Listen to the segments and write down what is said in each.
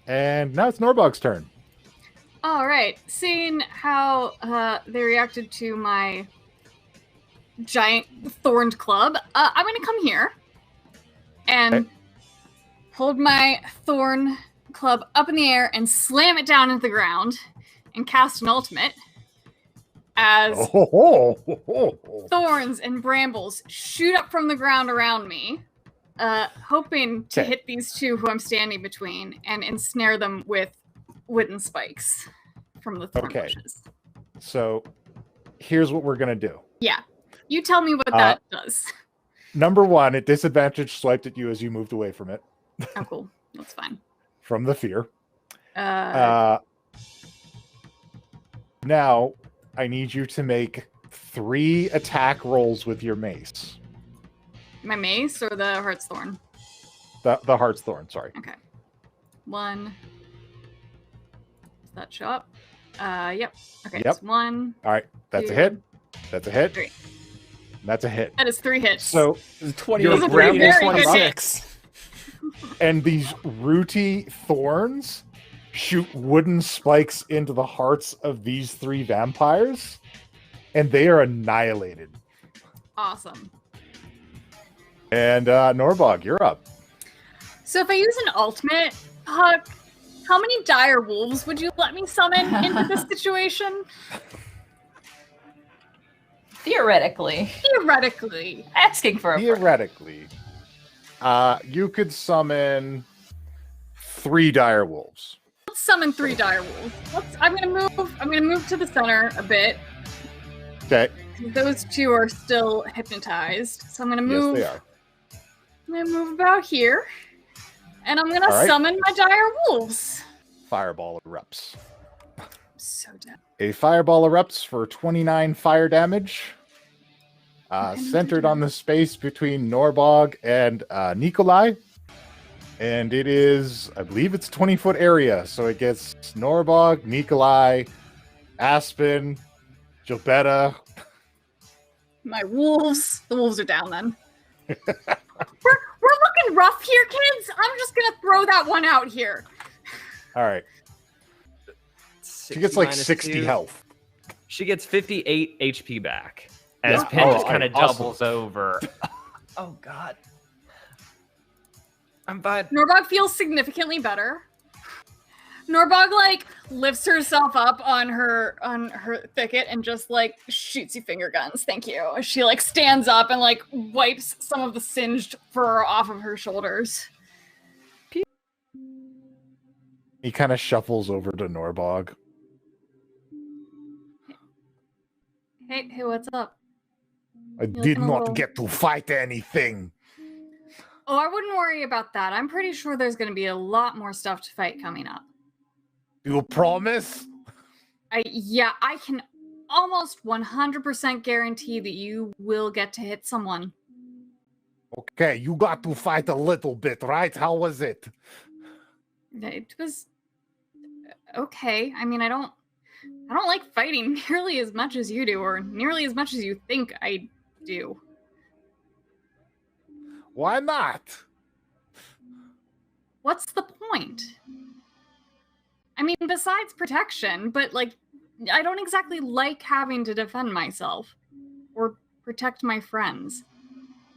And now it's Norbog's turn. All right. Seeing how they reacted to my giant thorned club, I'm going to come here and hold my thorn club up in the air and slam it down into the ground and cast an ultimate as thorns and brambles shoot up from the ground around me, hoping to hit these two who I'm standing between and ensnare them with wooden spikes from the thorn bushes. So here's what we're going to do. Yeah. You tell me what that does. Number one, it disadvantage swiped at you as you moved away from it. Oh, cool. That's fine. From the fear. Now, I need you to make 3 attack rolls with your mace. My mace or the Heartsthorn? The Heartsthorn, sorry. Okay. 1. Does that show up? Yep. Okay, yep. It's 1. All right, that's 2, a hit. That's a hit. 3. That's a hit. That is 3 hits. So 26. And these rooty thorns shoot wooden spikes into the hearts of these 3 vampires, and they are annihilated. Awesome. And Norbog, you're up. So if I use an ultimate, Huck, how many dire wolves would you let me summon into this situation? Theoretically. Asking for a Theoretically. You could summon 3 dire wolves. Let's summon 3 dire wolves. I'm gonna move to the center a bit. Okay. Those 2 are still hypnotized. So I'm gonna move. Yes, they are. I'm gonna move about here. And I'm gonna summon my dire wolves. Fireball erupts. So dead. A fireball erupts for 29 fire damage. Centered on the space between Norbog and Nikolai. And it is, I believe it's a 20-foot area. So it gets Norbog, Nikolai, Aspen, Gilbetta. My wolves. The wolves are down then. We're looking rough here, kids. I'm just gonna throw that one out here. All right. She gets like 60 2. health. She gets 58 HP back. As Yeah. Pin just kind of awesome. doubles over. Oh, God. I'm fine. Norbog feels significantly better. Norbog like lifts herself up on her thicket and just like shoots you finger guns. Thank you. She like stands up and like wipes some of the singed fur off of her shoulders. He kind of shuffles over to Norbog. Hey, what's up? I did not get to fight anything. Oh, I wouldn't worry about that. I'm pretty sure there's going to be a lot more stuff to fight coming up. You promise? Yeah, I can almost 100% guarantee that you will get to hit someone. Okay, you got to fight a little bit, right? How was it? It was okay. I mean, I don't like fighting nearly as much as you do, or nearly as much as you think I do. Why not? What's the point? I mean, besides protection, but like, I don't exactly like having to defend myself or protect my friends.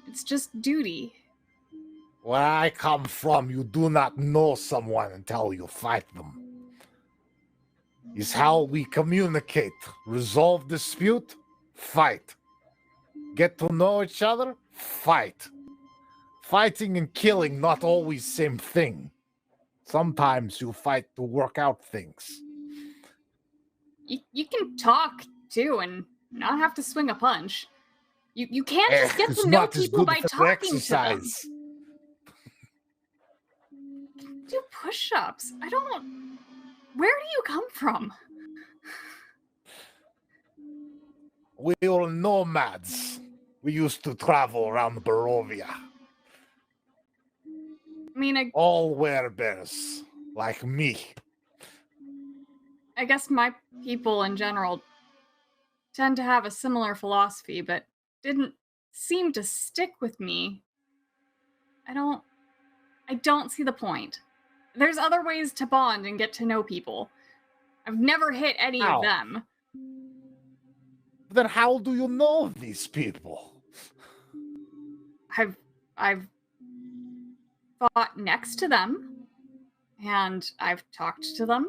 It's just duty. Where I come from, you do not know someone until you fight them. Is how we communicate. Resolve dispute, fight. Get to know each other, fight. Fighting and killing not always same thing. Sometimes you fight to work out things. You can talk too and not have to swing a punch. You can't just get to know people by talking to them. Do push-ups. Where do you come from? We are nomads. We used to travel around Barovia. I mean, all werebears, like me. I guess my people in general tend to have a similar philosophy, but didn't seem to stick with me. I don't see the point. there's other ways to bond and get to know people. I've never hit any Ow. of them. Then how do you know these people? I've fought next to them, and I've talked to them.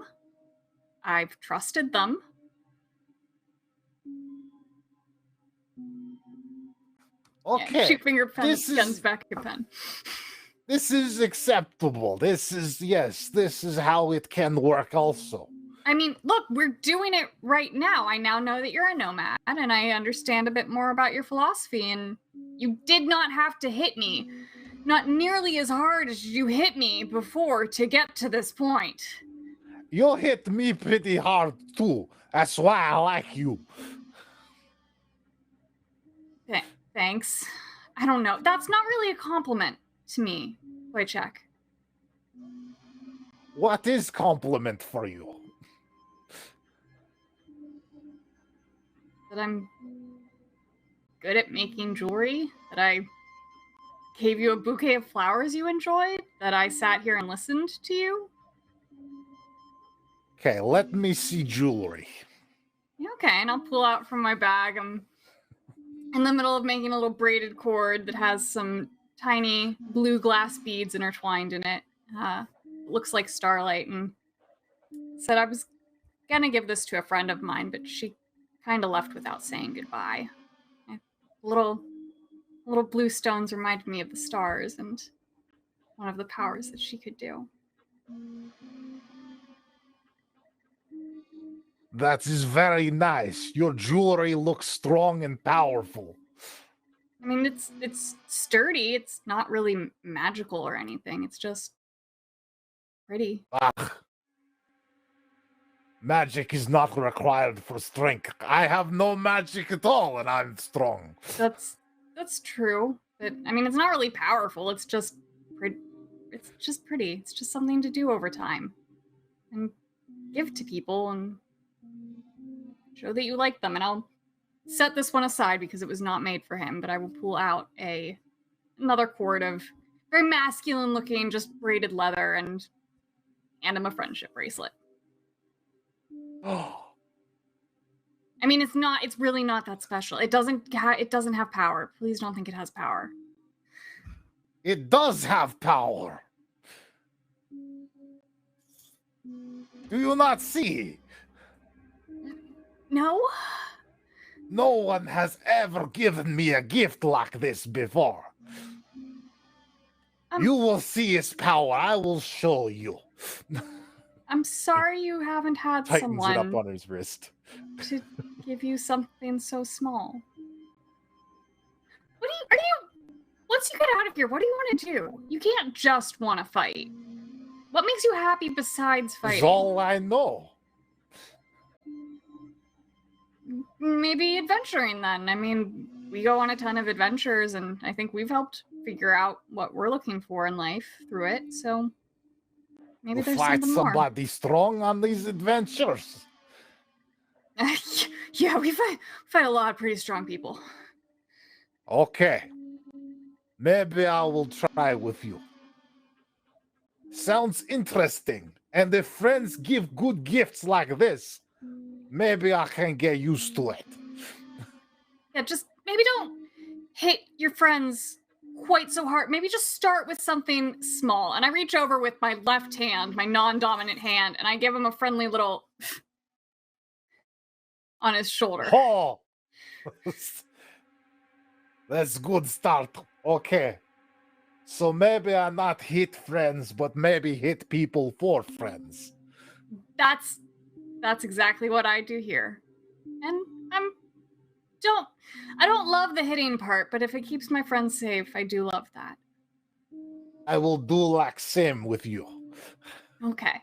I've trusted them. Okay, Yeah, shoot finger pen, this is- guns back your pen. this is acceptable. This is how it can work also. I mean, look, we're doing it right now. I now know that you're a nomad, and I understand a bit more about your philosophy, and you did not have to hit me. Not nearly as hard as you hit me before to get to this point. You hit me pretty hard too. That's why I like you. Thanks. I don't know. That's not really a compliment to me, Wojciech. What is compliment for you? That I'm good at making jewelry, that I gave you a bouquet of flowers you enjoyed, that I sat here and listened to you. Okay, let me see jewelry. Yeah, okay, and I'll pull out from my bag. I'm in the middle of making a little braided cord that has some tiny blue glass beads intertwined in it. Looks like starlight, and said I was gonna give this to a friend of mine, but she kind of left without saying goodbye. Little blue stones reminded me of the stars and one of the powers that she could do. That is very nice. Your jewelry looks strong and powerful. I mean, it's sturdy. It's not really magical or anything. It's just pretty. Magic is not required for strength. I have no magic at all, and I'm strong. That's true. But I mean, it's not really powerful. It's just pretty. It's just pretty. It's just something to do over time, and give to people and show that you like them. And I'll set this one aside because it was not made for him. But I will pull out another cord of very masculine-looking, just braided leather, and hand him a friendship bracelet. Oh, I mean, it's really not that special. It doesn't have power. Please don't think it has power. it does have power. Do you not see? No? No one has ever given me a gift like this before. You will see its power. I will show you. I'm sorry you haven't had Tightens someone it up on his wrist. to give you something so small. Once you get out of here, what do you want to do? You can't just want to fight. What makes you happy besides That's fighting? all I know. Maybe adventuring then. I mean, we go on a ton of adventures, and I think we've helped figure out what we're looking for in life through it, so maybe You there's fight something more. somebody strong on these adventures. Yeah, we fight a lot of pretty strong people. Okay. Maybe I will try with you. Sounds interesting. And if friends give good gifts like this, maybe I can get used to it. Yeah, just maybe don't hit your friends quite so hard. Maybe just start with something small. And I reach over with my left hand, my non-dominant hand, and I give him a friendly little on his shoulder. Oh! That's good start. Okay. So maybe I not hit friends, but maybe hit people for friends. That's exactly what I do here. And I don't love the hitting part, but if it keeps my friends safe, I do love that. I will do like same with you. Okay.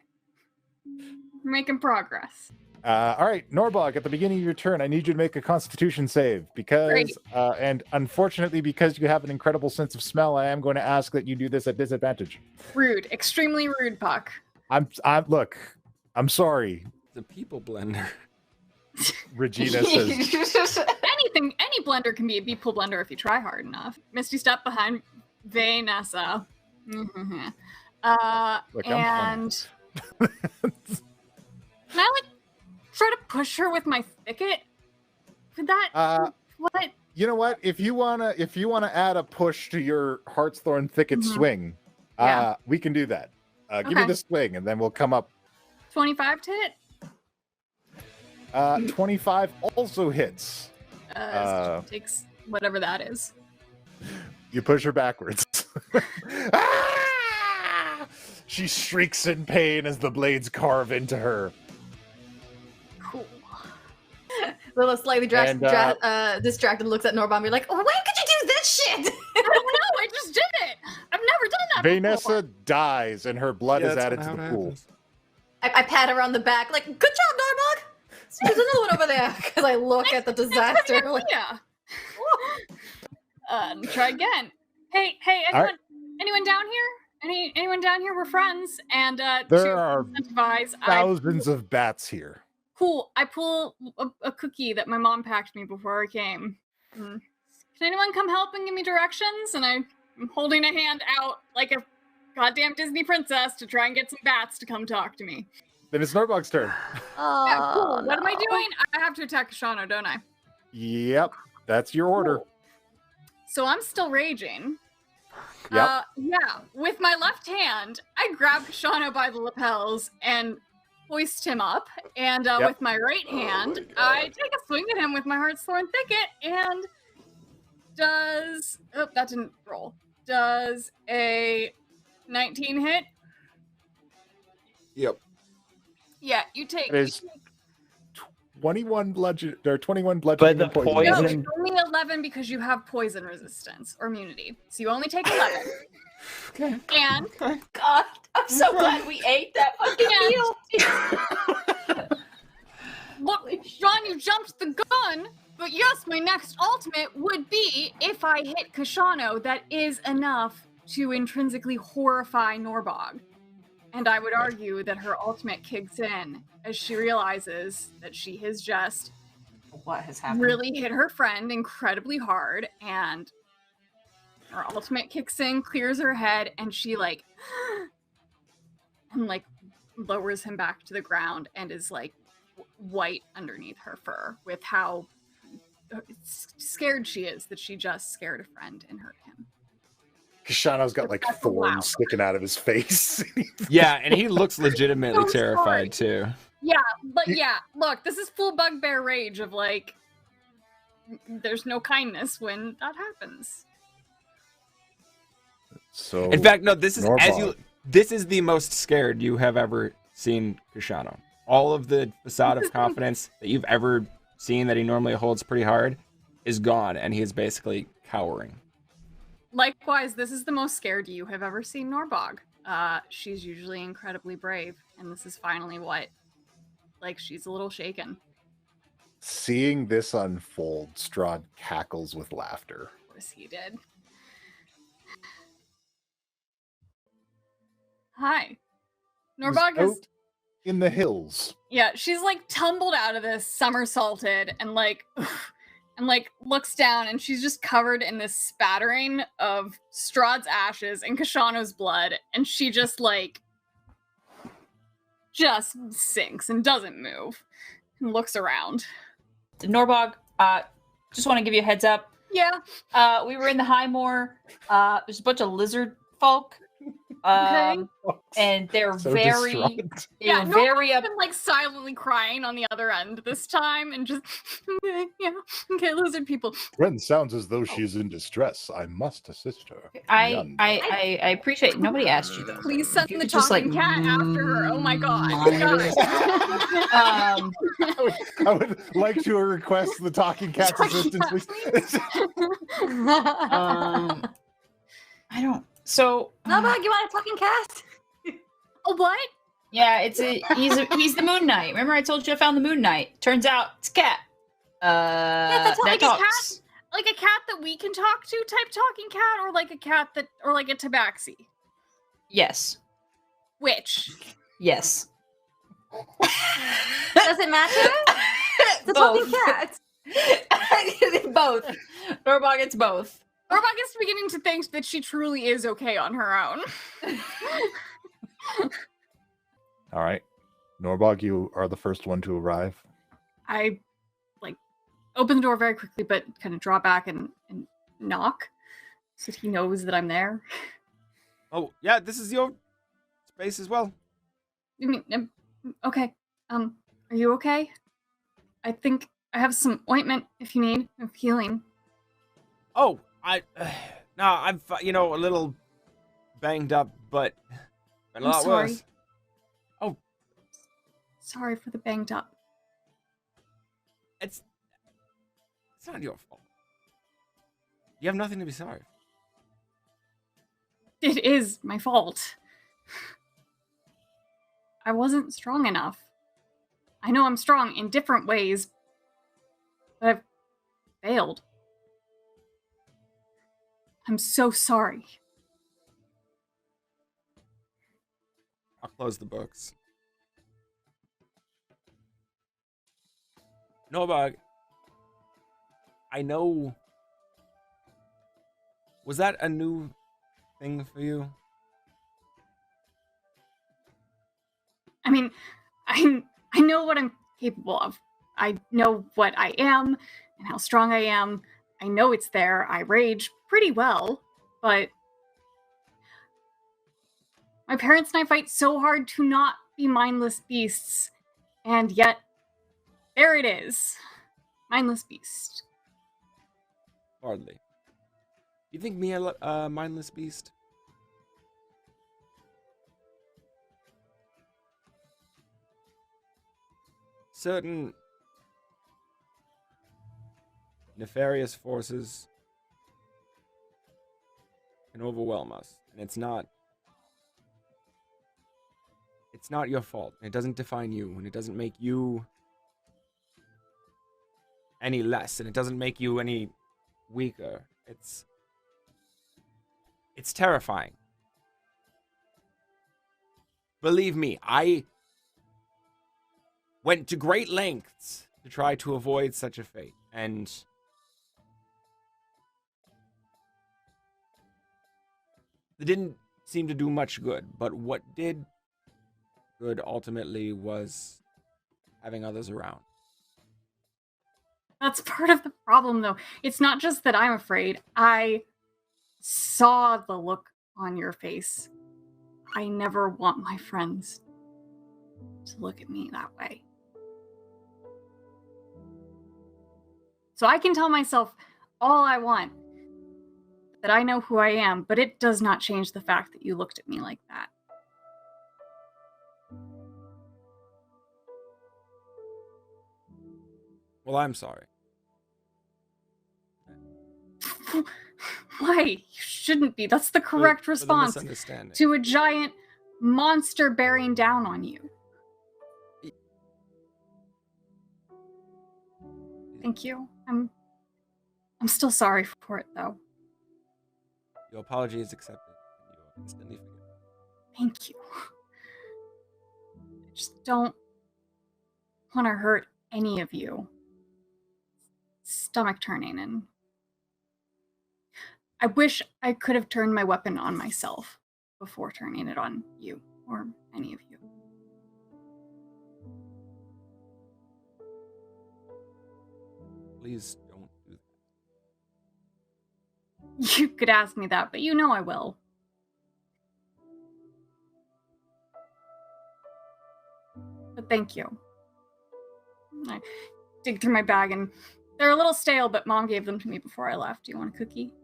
We're making progress. All right, Norbog, at the beginning of your turn, I need you to make a Constitution save because, Great. and unfortunately, because you have an incredible sense of smell, I am going to ask that you do this at disadvantage. Rude. Extremely rude, Puck. Look, I'm sorry, The people blender. Regina says. Any blender can be a people blender if you try hard enough. Misty step behind Vanessa. Look, and can I like try to push her with my thicket? Could that what? You know what? If you wanna add a push to your Heartthorn Thicket Mhm. swing, Yeah. we can do that. Give me Okay. the swing, and then we'll come up. 25 to hit. 25 also hits. So she takes whatever that is. You push her backwards. Ah! She shrieks in pain as the blades carve into her. Cool. Lilith slightly And, distracted looks at Norbog and be like, oh, when could you do this shit? I don't know. I just did it. I've never done that Vanessa before. dies, and her blood is that's added to how the it pool. happens. I pat her on the back, like, good job, Norbog. There's another one over there. Because I look at the disaster. Like, Yeah. Try again. Hey, All right. anyone down here? Anyone down here? We're friends, and There to are incentivize, thousands of bats here. I pull a cookie that my mom packed me before I came. Can anyone come help and give me directions? And I'm holding a hand out like a goddamn Disney princess to try and get some bats to come talk to me. Then it's Norbog's turn. Yeah, cool. What am I doing? I have to attack Kashano, don't I? Yep, that's your order. So I'm still raging. Yep. Yeah, with my left hand, I grab Kashano by the lapels and hoist him up. And Yep. with my right hand, I take a swing at him with my Heartthorn Thicket and does... Oh, that didn't roll. Does a 19 hit? Yep. Yeah, you take... It is 21 bludgeon But bludgeoning the and poison. No, poison- it's only 11 because you have poison resistance or immunity. So you only take 11. Okay. And God, I'm so glad we ate that fucking Yeah. meal. look, John, you jumped the gun. But yes, my next ultimate would be if I hit Kashano, that is enough to intrinsically horrify Norbog. And I would argue that her ultimate kicks in as she realizes that she has just What has happened? really hit her friend incredibly hard, and her ultimate kicks in, clears her head, and she like and like lowers him back to the ground and is like white underneath her fur with how scared she is that she just scared a friend and hurt him. Kashano's got like That's thorns loud. sticking out of his face. Yeah, and he looks legitimately So terrified too. Yeah, but yeah, look, this is full bugbear rage of like, there's no kindness when that happens. So In fact, no, this is Norbog. this is the most scared you have ever seen Kashano. All of the facade of confidence that you've ever seen that he normally holds pretty hard is gone, and he is basically cowering. Likewise, this is the most scared you have ever seen Norbog. She's usually incredibly brave, and this is finally what, like, she's a little shaken. Seeing this unfold, Strahd cackles with laughter. Of course he did. Hi. Norbog Out is... in the hills. Yeah, she's like tumbled out of this, somersaulted, and like looks down, and she's just covered in this spattering of Strahd's ashes and Kashano's blood, and she just sinks and doesn't move and looks around. Norbog, just want to give you a heads up. Yeah. We were in the Highmoor. There's a bunch of lizard folk. Okay. And they're So very, distraught. they're No, very I've been like silently crying on the other end this time, and just okay, lizard people. Friend sounds as though she's in distress. I must assist her. I appreciate. Nobody asked you though. Please send You the could just, talking cat after her. Oh my god. Guys. I would like to request the talking cat's Talking assistance, please. I don't. So Norbog, you want a talking cat? A what? yeah, he's the Moon Knight. Remember I told you I found the Moon Knight? Turns out it's a cat. that's that like a talks. Like a cat that we can talk to type talking cat, or like a cat that, or like a tabaxi? Yes. Which? Yes. Does it matter? The talking Both. cat. Both. Norbog, it's both. Norbog is beginning to think that she truly is okay on her own. All right. Norbog, you are the first one to arrive. I open the door very quickly, but kind of draw back and knock so that he knows that I'm there. Oh, yeah, this is your space as well. I mean, okay. Are you okay? I think I have some ointment if you need of healing. Oh, no, I'm, a little banged up, but been a I'm lot sorry. worse. Sorry for the banged up. It's not your fault. You have nothing to be sorry for. It is my fault. I wasn't strong enough. I know I'm strong in different ways, but I've failed. I'm so sorry. I'll close the books. Norbog, I know. Was that a new thing for you? I mean, I know what I'm capable of. I know what I am and how strong I am. I know it's there. I rage pretty well, but my parents and I fight so hard to not be mindless beasts, and yet there it is. Mindless beast. Hardly. You think me a mindless beast? Certain nefarious forces can overwhelm us, and it's not your fault. It doesn't define you, and it doesn't make you any less, and it doesn't make you any weaker. It's terrifying. Believe me, I went to great lengths to try to avoid such a fate, and it didn't seem to do much good, but what did good ultimately was having others around. That's part of the problem, though. It's not just that I'm afraid. I saw the look on your face. I never want my friends to look at me that way. So I can tell myself all I want, that I know who I am, but it does not change the fact that you looked at me like that. Well, I'm sorry. Why? You shouldn't be. That's the correct For the response misunderstanding. to a giant monster bearing down on you. Thank you. I'm still sorry for it, though. Your apology is accepted, and you are instantly forgiven. Thank you. I just don't want to hurt any of you. Stomach turning, and I wish I could have turned my weapon on myself before turning it on you or any of you. Please don't do that. You could ask me that, but you know I will. But thank you. I dig through my bag and they're a little stale, but Mom gave them to me before I left. Do you want a cookie?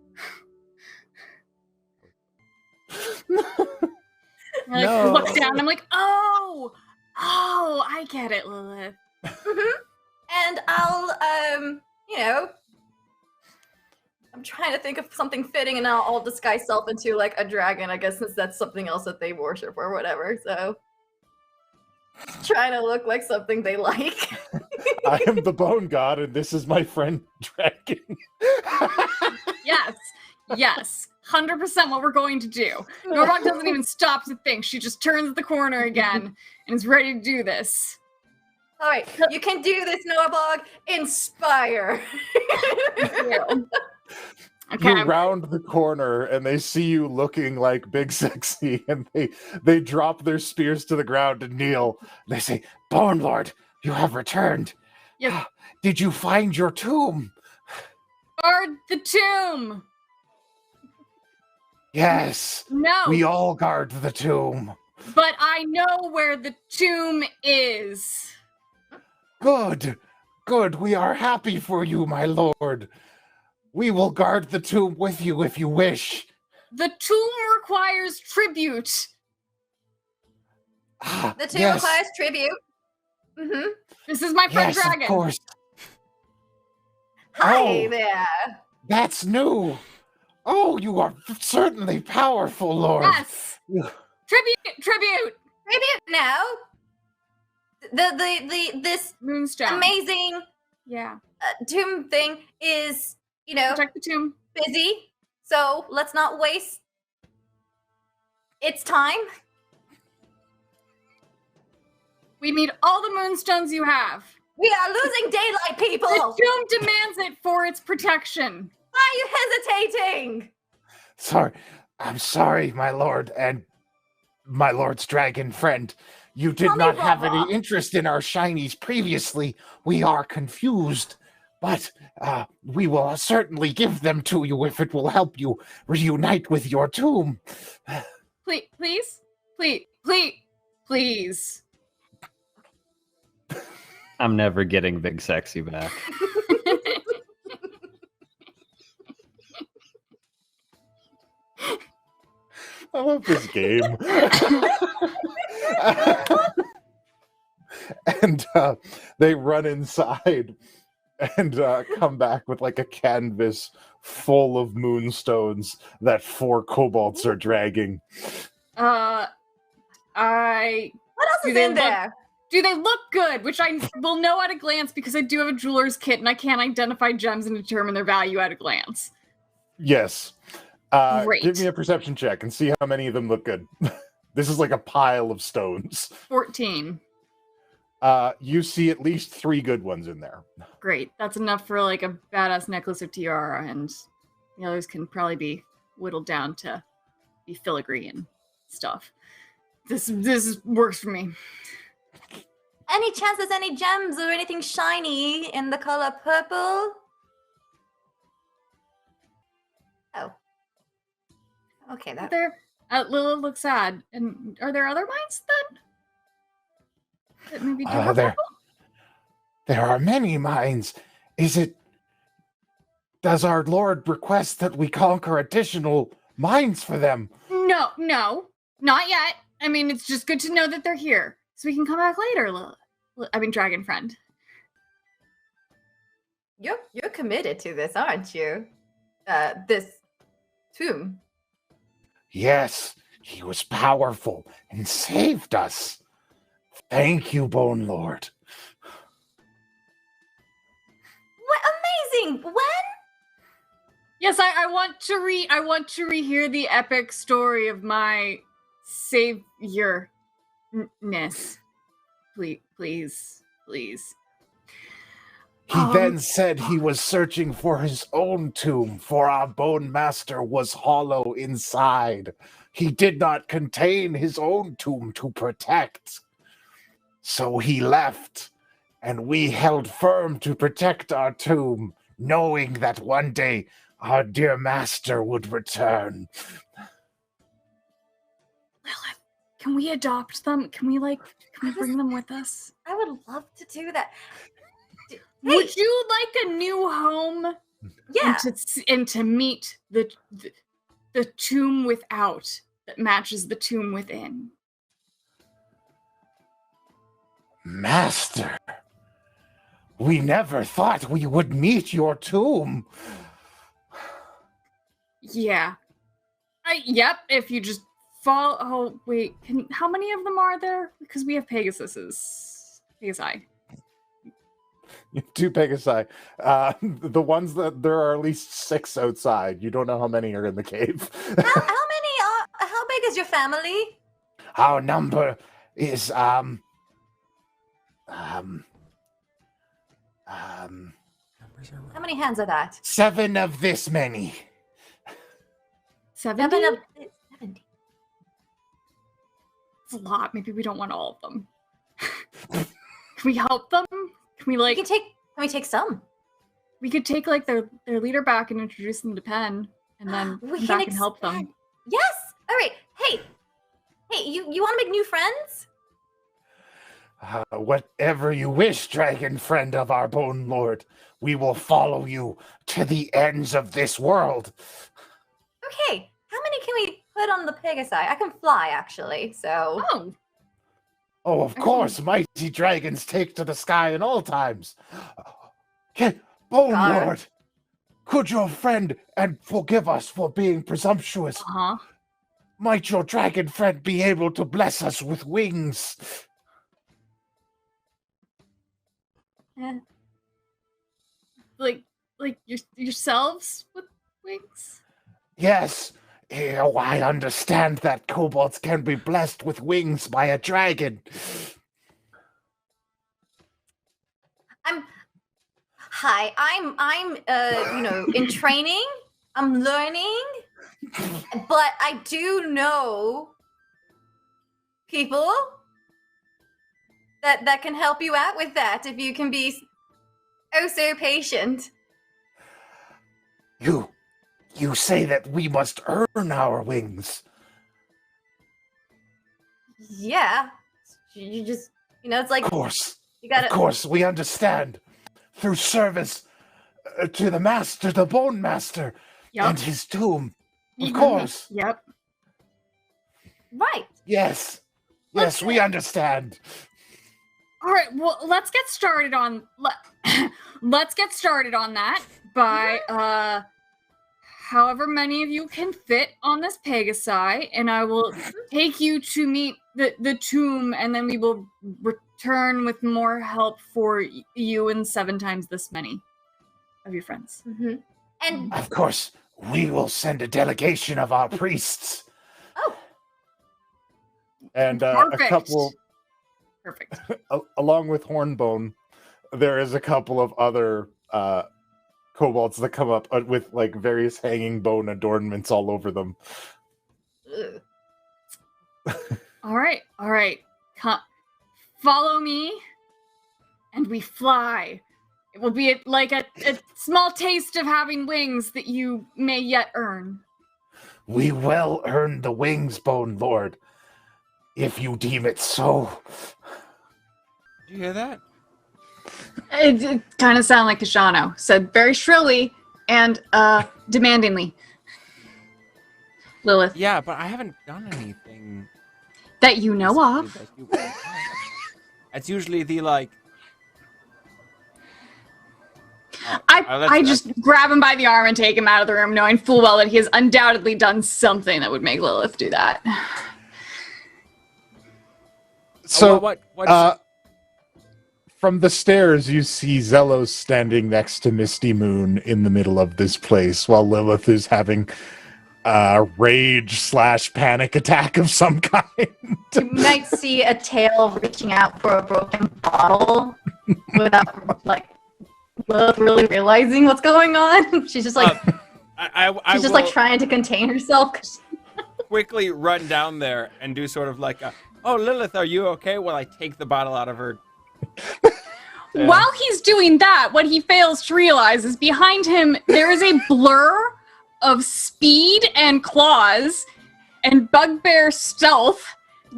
I No. look down. I'm like, oh, I get it, Lilith. And I'll, I'm trying to think of something fitting, and I'll disguise self into like a dragon. I guess since that's something else that they worship or whatever. So, trying to look like something they like. I am the bone god, and this is my friend Dragon. Yes, 100% what we're going to do. Norbog doesn't even stop to think. She just turns the corner again and is ready to do this. All right, you can do this, Norbog. Inspire. I Okay. You round the corner and they see you looking like Big Sexy, and they drop their spears to the ground and kneel. They say, Bone Lord, you have returned. Yes. Did you find your tomb? Guard the tomb. Yes. No. We all guard the tomb. But I know where the tomb is. Good. Good. We are happy for you, my lord. We will guard the tomb with you if you wish. The tomb requires tribute. The tomb yes. requires tribute. Mm-hmm. This is my friend Yes, Dragon. of course. Hi Oh. there. That's new. Oh, you are certainly powerful, Lord. Yes. You- Tribute. Tribute now. This Moonstone. amazing Yeah. tomb thing is, you know, Protect the tomb. busy. So let's not waste its time. We need all the moonstones you have. We are losing daylight, people. The tomb demands it for its protection. Why are you hesitating? Sorry. I'm sorry, my lord, and my lord's dragon friend. You did Call me not have Robo. any interest in our shinies previously. We are confused, but we will certainly give them to you if it will help you reunite with your tomb. Please. I'm never getting Big Sexy back. I love this game. And they run inside and come back with like a canvas full of moonstones that 4 kobolds are dragging. I What else Do is they in there? do they look good? Which I will know at a glance because I do have a jeweler's kit and I can't identify gems and determine their value at a glance. Yes. Great. Give me a perception check and see how many of them look good. This is like a pile of stones. 14. You see at least 3 good ones in there. Great. That's enough for like a badass necklace or tiara, and the others can probably be whittled down to be filigree and stuff. This works for me. Any chance there's any gems or anything shiny in the color purple? Oh. Okay, that. There, Lila looks sad. And are there other mines then? That maybe do have there- purple? There are many mines. Does our lord request that we conquer additional mines for them? No, not yet. I mean, it's just good to know that they're here, so we can come back later. Dragon friend. You're committed to this, aren't you? This tomb. Yes, he was powerful and saved us. Thank you, Bone Lord. What amazing! When? Yes, I want to rehear the epic story of my saviorness. Please. He then said he was searching for his own tomb, for our bone master was hollow inside. He did not contain his own tomb to protect. So he left, and we held firm to protect our tomb, knowing that one day our dear master would return. Lilith, can we adopt them? Can we bring them with us? I would love to do that. Would you like a new home? Yeah. And to meet the tomb without that matches the tomb within. Master, we never thought we would meet your tomb. Yeah. Yep, if you just follow... Oh, wait. How many of them are there? Because we have Pegasi. 2 Pegasi. The ones that there are at least 6 outside. You don't know how many are in the cave. How big is your family? Our number is How many hands are that? 7 of this many. 70? 70. It's a lot. Maybe we don't want all of them. Can we help them? Can we like? Can we take some? We could take like their leader back and introduce them to Penn, and then We come can back and help them. expand. Yes. All right. Hey, you want to make new friends? Whatever you wish, dragon friend of our bone lord. We will follow you to the ends of this world. Okay. How many can we put on the Pegasi? I can fly, actually. So. Oh, Oh, of course, mighty dragons take to the sky in all times. Bone Got it. lord, could your friend, and forgive us for being presumptuous, might your dragon friend be able to bless us with wings? Yeah. like yourselves with wings? Yes. I understand that kobolds can be blessed with wings by a dragon. I'm in training. I'm learning, but I do know people that can help you out with that if you can be oh so patient. You say that we must earn our wings. Yeah, you just it's like Of course. you gotta. Of course, we understand. Through service to the master, the bone master, and his tomb. Of course. Yep. Right. Yes. Yes, we understand. All right. Well, let's get started on let's get started on that by however many of you can fit on this Pegasi, and I will take you to meet the tomb, and then we will return with more help for you and 7 times this many of your friends. Mm-hmm. And Of course, we will send a delegation of our priests. oh, And a Perfect. couple, Perfect. along with Hornbone, there is a couple of other kobolds that come up with like various hanging bone adornments all over them. ugh. All right. Follow me, and we fly. It will be like a small taste of having wings that you may yet earn. We will earn the wings, Bone Lord, if you deem it so. Did you hear that? It kind of sounded like Kashano said very shrilly and demandingly. Lilith, Yeah, but I haven't done anything. that you know of. That you- It's usually the like. I just grab him by the arm and take him out of the room, knowing full well that he has undoubtedly done something that would make Lilith do that. So, what? from the stairs, you see Zelos standing next to Misty Moon in the middle of this place, while Lilith is having a rage/panic attack of some kind. You might see a tail reaching out for a broken bottle without Lilith really realizing what's going on. She's just like I she's just trying to contain herself. quickly run down there and do sort of like, oh, Lilith, are you okay? While I take the bottle out of her. Yeah. While he's doing that, what he fails to realize is behind him there is a blur of speed and claws and bugbear stealth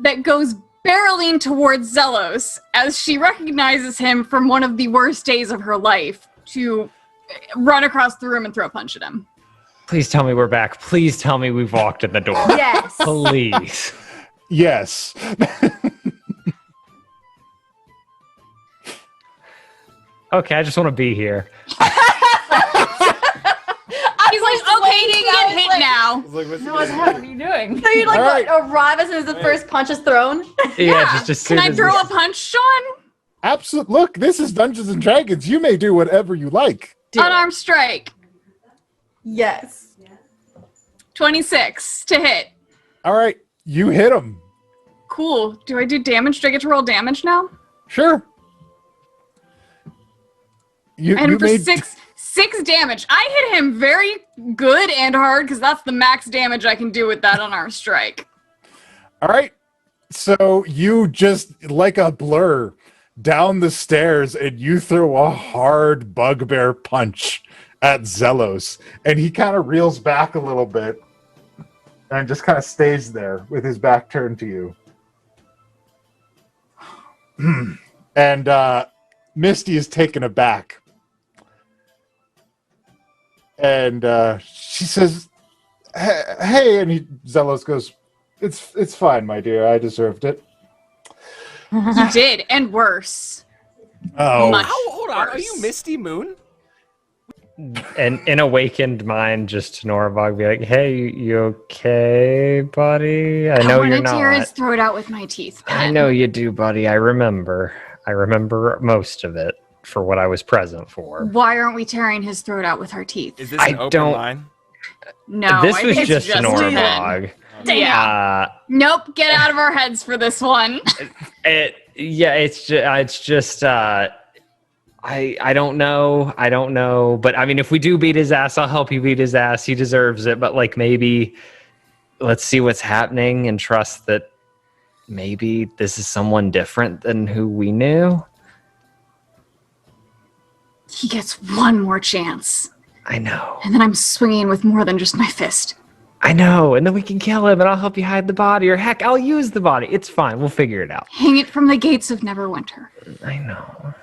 that goes barreling towards Zelos as she recognizes him from one of the worst days of her life to run across the room and throw a punch at him. Please tell me we're back. Please tell me we've walked in the door. Yes. Please. Yes. Okay, I just want to be here. He's like, okay, you can get hit now. What are you doing? So you All right. arrive as soon as the first punch is thrown? Yeah, just Can soon I as throw this- a punch, Sean? Absolutely. Look, this is Dungeons and Dragons. You may do whatever you like. Unarmed strike. Yes. 26 to hit. All right, you hit him. Cool. Do I do damage? Do I get to roll damage now? Sure. You And for made 6 damage. I hit him very good and hard because that's the max damage I can do with that unarmed strike. All right. So you just, like a blur, down the stairs, and you throw a hard bugbear punch at Zelos. And he kind of reels back a little bit and just kind of stays there with his back turned to you. And Misty is taken aback. And she says, hey, and Zelos goes, it's fine, my dear. I deserved it. You did, and worse. Oh. Much Hold on. Are worse. you Misty Moon? And in awakened mind, just to Norbog, be like, "Hey, you okay, buddy? I know you're want to tear not. his throat out with my teeth. I know you do, buddy. I remember most of it for what I was present for. Why aren't we tearing his throat out with our teeth? Is this I an open don't- line? No, This I was think it's just Norbog. Yeah. Nope, get out of our heads for this one. It's just I don't know, but I mean, if we do beat his ass, I'll help you beat his ass. He deserves it, but like maybe let's see what's happening and trust that maybe this is someone different than who we knew. He gets one more chance, I know, and then I'm swinging with more than just my fist. and then we can kill him, and I'll help you hide the body, or heck, I'll use the body. It's fine. We'll figure it out. Hang it from the gates of Neverwinter. I know.